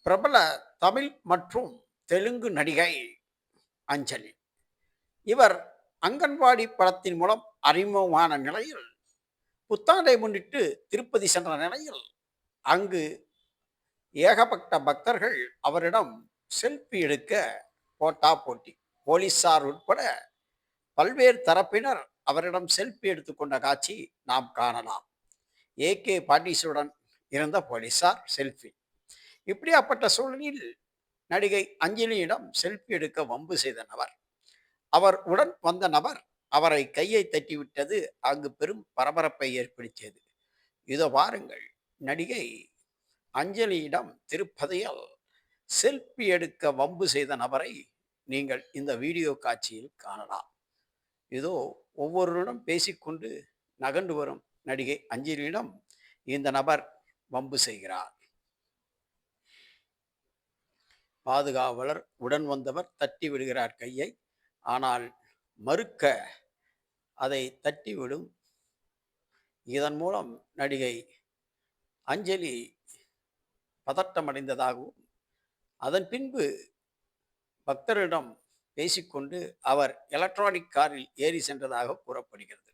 பிரபல தமிழ் மற்றும் தெலுங்கு நடிகை அஞ்சலி. இவர் அங்கன்வாடி படத்தின் மூலம் அறிமுகமான நிலையில், புத்தாண்டை முன்னிட்டு திருப்பதி சென்ற நிலையில், அங்கு ஏகப்பட்ட பக்தர்கள் அவரிடம் செல்ஃபி எடுக்க போட்டா போட்டி. போலீசார் உட்பட பல்வேறு தரப்பினர் அவரிடம் செல்ஃபி எடுத்துக்கொண்ட காட்சி நாம் காணலாம். ஏகே பாட்டீஸுடன் இருந்த போலீசார் செல்ஃபி. இப்படியாப்பட்ட சூழலில் நடிகை அஞ்சலியிடம் செல்ஃபி எடுக்க வம்பு செய்த நபர், அவர் உடன் வந்த நபர் அவரை கையை தட்டிவிட்டது அங்கு பெரும் பரபரப்பை ஏற்படுத்தியது. இதோ பாருங்கள், நடிகை அஞ்சலியிடம் திருப்பதியில் செல்ஃபி எடுக்க வம்பு செய்த நபரை நீங்கள் இந்த வீடியோ காட்சியில் காணலாம். இதோ ஒவ்வொருவருடன் பேசிக்கொண்டு நகர்ந்து வரும் நடிகை அஞ்சலியிடம் இந்த நபர் வம்பு செய்கிறார். பாதுகாவலர் உடன் வந்தவர் தட்டி விடுகிறார் கையை. ஆனால் மறுக்க அதை தட்டிவிடும். இதன் மூலம் நடிகை அஞ்சலி பதட்டமடைந்ததாகவும், அதன் பின்பு பக்தரிடம் பேசிக்கொண்டு அவர் எலக்ட்ரானிக் காரில் ஏறி சென்றதாக கூறப்படுகிறது.